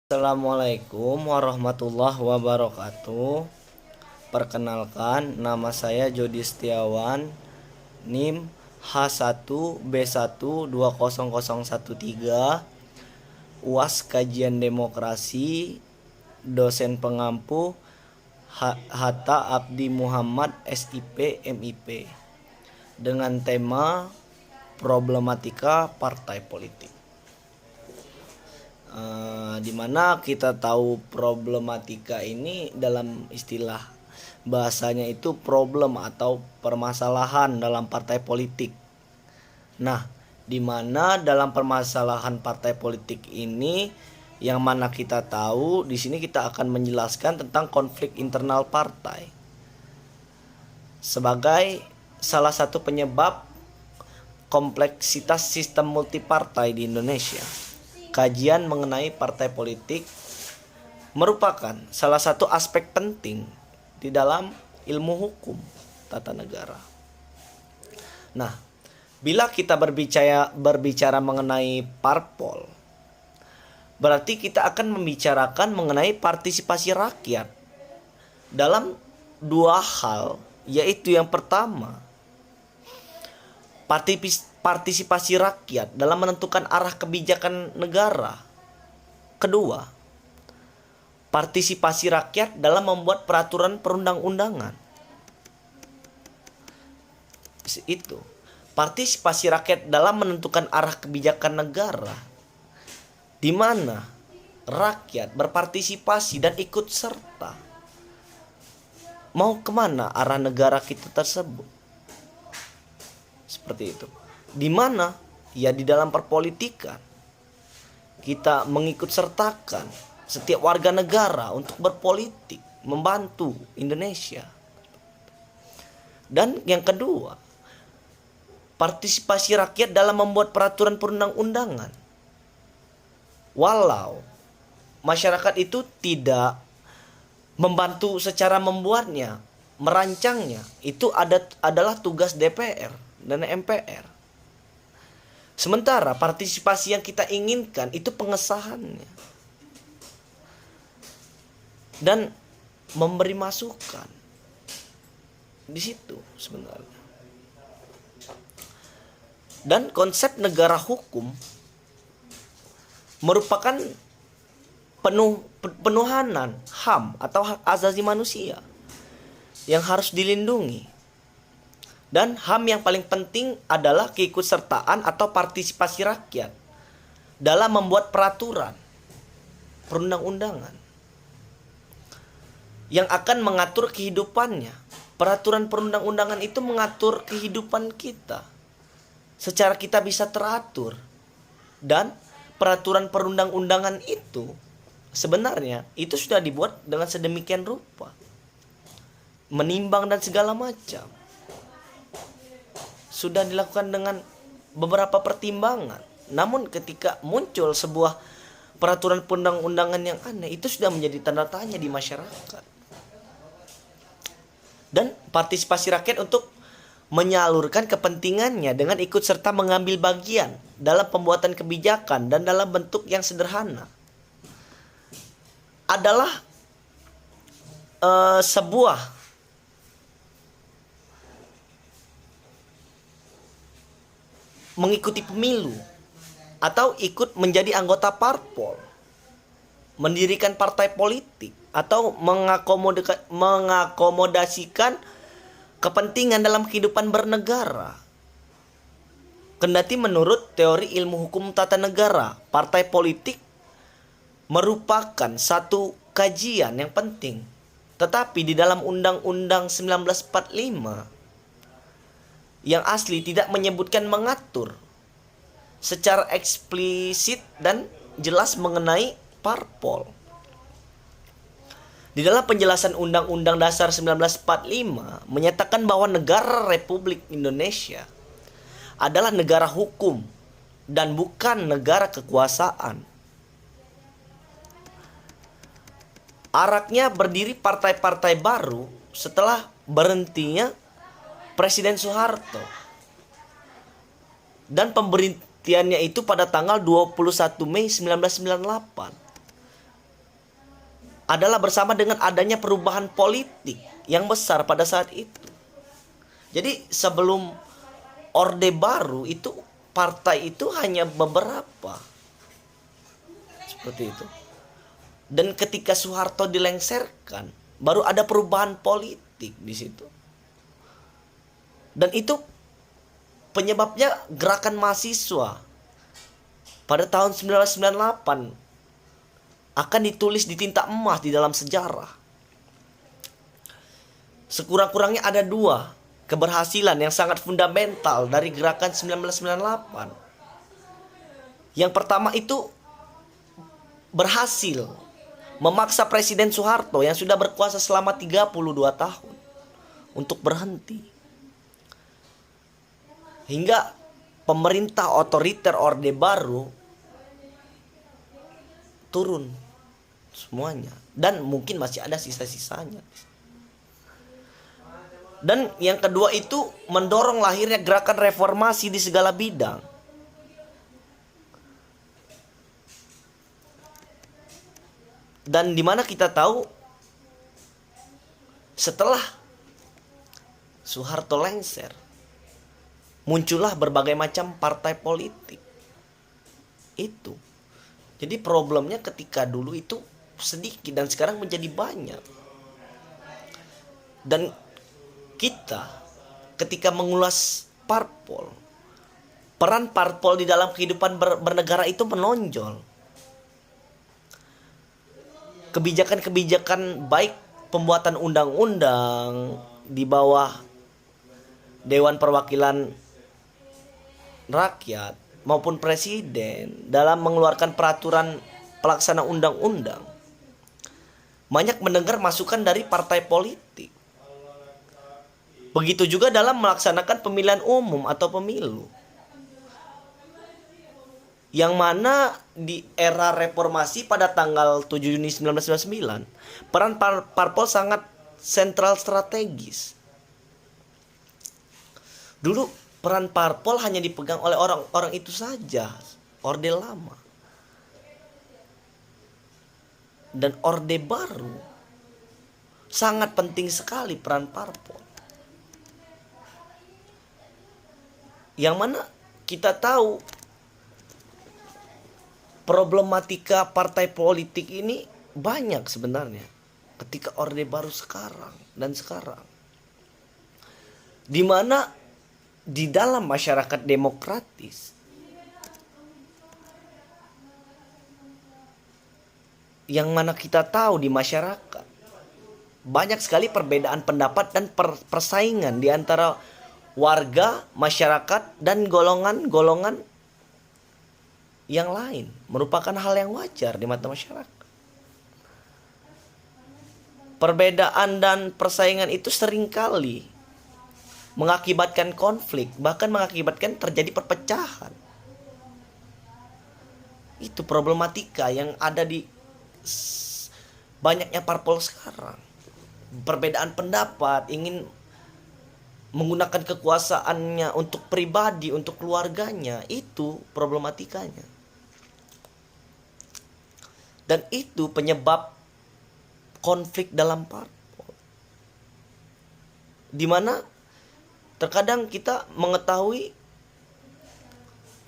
Assalamualaikum warahmatullahi wabarakatuh. Perkenalkan, nama saya Jody Setiawan, NIM H1B1200013, UAS Kajian Demokrasi, dosen pengampu Hatta Abdi Muhammad SIP MIP, dengan tema problematika partai politik. Dimana kita tahu problematika ini dalam istilah bahasanya itu problem atau permasalahan dalam partai politik. Nah, dimana dalam permasalahan partai politik ini yang mana kita tahu di sini kita akan menjelaskan tentang konflik internal partai sebagai salah satu penyebab kompleksitas sistem multipartai di Indonesia. Kajian mengenai partai politik merupakan salah satu aspek penting di dalam ilmu hukum tata negara. Nah, bila kita berbicara mengenai parpol, berarti kita akan membicarakan mengenai partisipasi rakyat dalam dua hal, yaitu yang pertama, partisipasi rakyat dalam menentukan arah kebijakan negara. Kedua, partisipasi rakyat dalam membuat peraturan perundang-undangan. Itu. Partisipasi rakyat dalam menentukan arah kebijakan negara, di mana rakyat berpartisipasi dan ikut serta. Mau kemana arah negara kita tersebut? Seperti itu. Di mana ya di dalam perpolitikan kita mengikut sertakan setiap warga negara untuk berpolitik, membantu Indonesia. Dan yang kedua, partisipasi rakyat dalam membuat peraturan perundang-undangan. Walau masyarakat itu tidak membantu secara membuatnya, merancangnya, itu adalah tugas DPR dan MPR. Sementara partisipasi yang kita inginkan itu pengesahannya dan memberi masukan di situ sebenarnya. Dan konsep negara hukum merupakan penuhanan HAM atau hak asasi manusia yang harus dilindungi. Dan HAM yang paling penting adalah keikutsertaan atau partisipasi rakyat dalam membuat peraturan perundang-undangan yang akan mengatur kehidupannya. Peraturan perundang-undangan itu mengatur kehidupan kita secara kita bisa teratur. Dan peraturan perundang-undangan itu sebenarnya itu sudah dibuat dengan sedemikian rupa, menimbang dan segala macam. Sudah dilakukan dengan beberapa pertimbangan. Namun ketika muncul sebuah peraturan perundang-undangan yang aneh, itu sudah menjadi tanda tanya di masyarakat. Dan partisipasi rakyat untuk menyalurkan kepentingannya dengan ikut serta mengambil bagian dalam pembuatan kebijakan dan dalam bentuk yang sederhana adalah sebuah mengikuti pemilu atau ikut menjadi anggota parpol, mendirikan partai politik atau mengakomodasikan kepentingan dalam kehidupan bernegara. Kendati menurut teori ilmu hukum tata negara, partai politik merupakan satu kajian yang penting. Tetapi di dalam Undang-Undang 1945 yang asli tidak menyebutkan mengatur secara eksplisit dan jelas mengenai parpol. Di dalam penjelasan Undang-Undang Dasar 1945 menyatakan bahwa negara Republik Indonesia adalah negara hukum dan bukan negara kekuasaan. Araknya berdiri partai-partai baru setelah berhentinya Presiden Soeharto. Dan pemberhentiannya itu pada tanggal 21 Mei 1998. adalah bersama dengan adanya perubahan politik yang besar pada saat itu. Jadi sebelum Orde Baru itu partai itu hanya beberapa. Seperti itu. Dan ketika Soeharto dilengsarkan, baru ada perubahan politik di situ. Dan itu penyebabnya gerakan mahasiswa pada tahun 1998 akan ditulis di tinta emas di dalam sejarah. Sekurang-kurangnya ada dua keberhasilan yang sangat fundamental dari gerakan 1998. Yang pertama itu berhasil memaksa Presiden Soeharto yang sudah berkuasa selama 32 tahun untuk berhenti. Hingga pemerintah otoriter Orde Baru turun semuanya. Dan mungkin masih ada sisa-sisanya. Dan yang kedua itu mendorong lahirnya gerakan reformasi di segala bidang. Dan dimana kita tahu setelah Soeharto lengser, muncullah berbagai macam partai politik. Itu. Jadi problemnya ketika dulu itu sedikit dan sekarang menjadi banyak. Dan kita ketika mengulas parpol, peran parpol di dalam kehidupan bernegara itu menonjol. Kebijakan-kebijakan baik pembuatan undang-undang di bawah Dewan Perwakilan Rakyat maupun presiden dalam mengeluarkan peraturan pelaksana undang-undang banyak mendengar masukan dari partai politik. Begitu juga dalam melaksanakan pemilihan umum atau pemilu. Yang mana di era reformasi pada tanggal 7 Juni 1999, peran parpol sangat sentral strategis. Dulu peran parpol hanya dipegang oleh orang-orang itu saja, Orde Lama. Dan Orde Baru sangat penting sekali peran parpol. Yang mana kita tahu problematika partai politik ini banyak sebenarnya ketika Orde Baru sekarang dan sekarang. Di mana di dalam masyarakat demokratis yang mana kita tahu di masyarakat banyak sekali perbedaan pendapat dan persaingan di antara warga, masyarakat dan golongan-golongan yang lain, merupakan hal yang wajar di mata masyarakat. Perbedaan dan persaingan itu seringkali mengakibatkan konflik, bahkan mengakibatkan terjadi perpecahan. Itu problematika yang ada di banyaknya parpol sekarang. Perbedaan pendapat, ingin menggunakan kekuasaannya untuk pribadi, untuk keluarganya, itu problematikanya. Dan itu penyebab konflik dalam parpol. Dimana terkadang kita mengetahui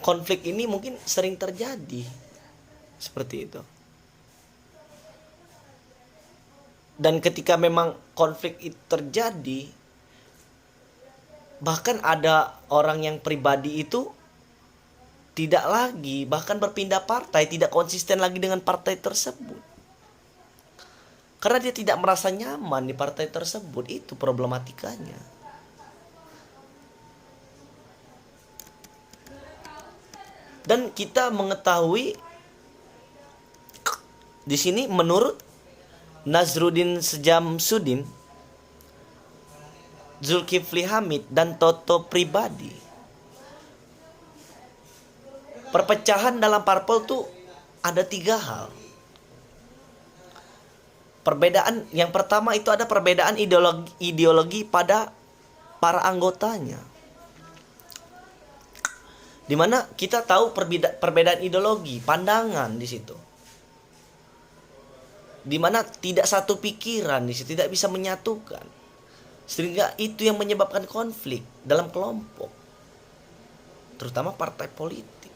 konflik ini mungkin sering terjadi. Seperti itu. Dan ketika memang konflik itu terjadi, bahkan ada orang yang pribadi itu tidak lagi, bahkan berpindah partai, tidak konsisten lagi dengan partai tersebut. Karena dia tidak merasa nyaman di partai tersebut, itu problematikanya. Dan kita mengetahui di sini menurut Nazruddin Syamsuddin, Zulkifli Hamid dan Toto Pribadi, perpecahan dalam parpol tuh ada 3 hal. Perbedaan yang pertama itu ada perbedaan ideologi pada para anggotanya. Dimana kita tahu perbedaan ideologi, pandangan di situ. di mana tidak satu pikiran, tidak bisa menyatukan, sehingga itu yang menyebabkan konflik dalam kelompok, terutama partai politik.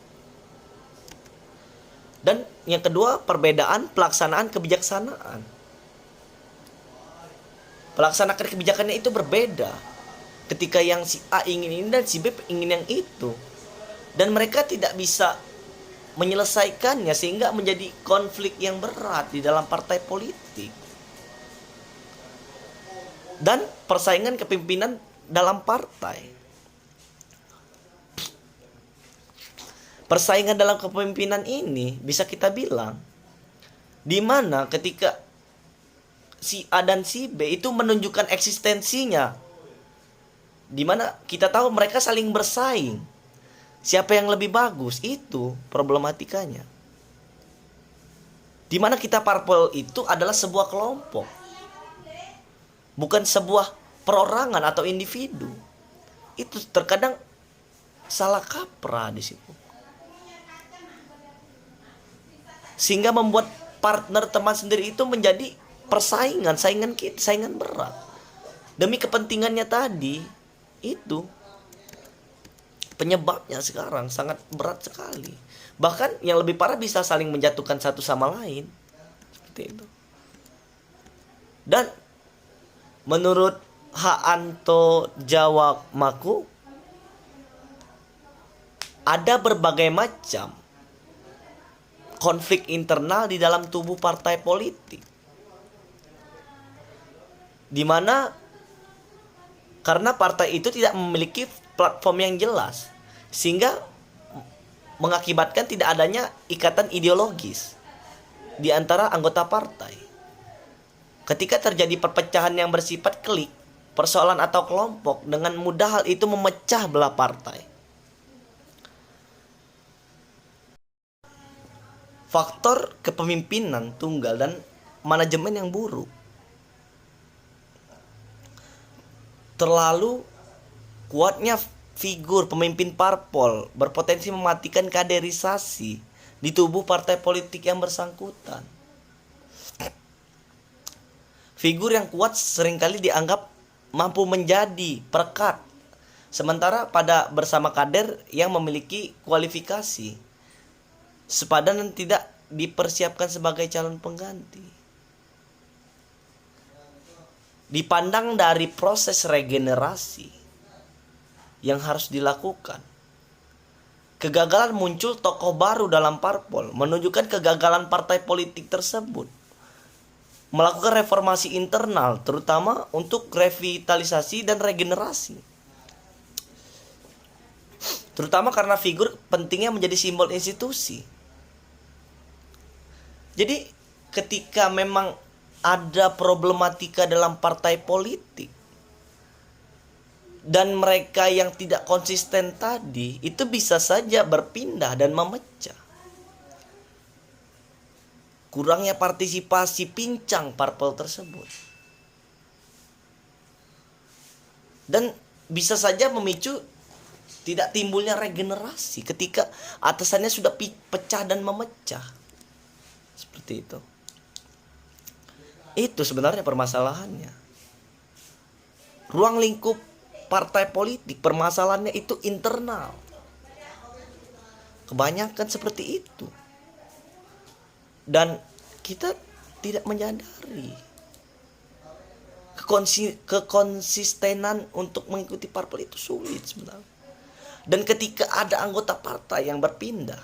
Dan yang kedua, perbedaan pelaksanaan kebijaksanaan. Pelaksanaan kebijakannya itu berbeda. Ketika yang si A ingin ini dan si B ingin yang itu. Dan mereka tidak bisa menyelesaikannya sehingga menjadi konflik yang berat di dalam partai politik. Dan persaingan kepemimpinan dalam partai. Persaingan dalam kepemimpinan ini bisa kita bilang di mana ketika si A dan si B itu menunjukkan eksistensinya, di mana kita tahu mereka saling bersaing. Siapa yang lebih bagus, itu problematikanya. Di mana kita parpol itu adalah sebuah kelompok, bukan sebuah perorangan atau individu. Itu terkadang salah kaprah di situ. Sehingga membuat partner teman sendiri itu menjadi persaingan, saingan berat. Demi kepentingannya tadi, itu penyebabnya sekarang sangat berat sekali. Bahkan yang lebih parah bisa saling menjatuhkan satu sama lain. Seperti itu. Dan menurut Haanto Jawakmaku, ada berbagai macam konflik internal di dalam tubuh partai politik, di mana karena partai itu tidak memiliki platform yang jelas, sehingga mengakibatkan tidak adanya ikatan ideologis di antara anggota partai. Ketika terjadi perpecahan yang bersifat klik, persoalan atau kelompok, dengan mudah hal itu memecah belah partai. Faktor kepemimpinan tunggal dan manajemen yang buruk. Terlalu kuatnya figur pemimpin parpol berpotensi mematikan kaderisasi di tubuh partai politik yang bersangkutan. Figur yang kuat seringkali dianggap mampu menjadi perekat, sementara pada bersama kader yang memiliki kualifikasi sepadan dan tidak dipersiapkan sebagai calon pengganti. Dipandang dari proses regenerasi yang harus dilakukan, kegagalan muncul tokoh baru dalam parpol menunjukkan kegagalan partai politik tersebut melakukan reformasi internal, terutama untuk revitalisasi dan regenerasi. Terutama karena figur pentingnya menjadi simbol institusi. Jadi ketika memang ada problematika dalam partai politik dan mereka yang tidak konsisten tadi, itu bisa saja berpindah dan memecah. Kurangnya partisipasi pincang parpol tersebut. Dan bisa saja memicu tidak timbulnya regenerasi ketika atasannya sudah pecah dan memecah. Seperti itu. Itu sebenarnya permasalahannya. Ruang lingkup partai politik, permasalahannya itu internal. Kebanyakan seperti itu. Dan kita tidak menyadari kekonsistenan untuk mengikuti parpol itu sulit sebenarnya. Dan ketika ada anggota partai yang berpindah,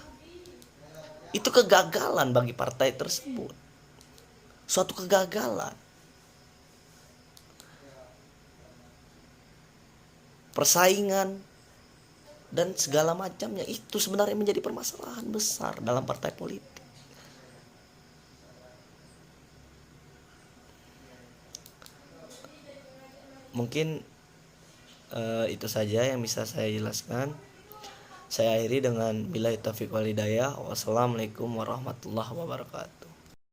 itu kegagalan bagi partai tersebut. Suatu kegagalan. Persaingan dan segala macamnya itu sebenarnya menjadi permasalahan besar dalam partai politik. Mungkin itu saja yang bisa saya jelaskan. Saya akhiri dengan billahi taufiq wal hidayah. Wassalamualaikum warahmatullahi wabarakatuh.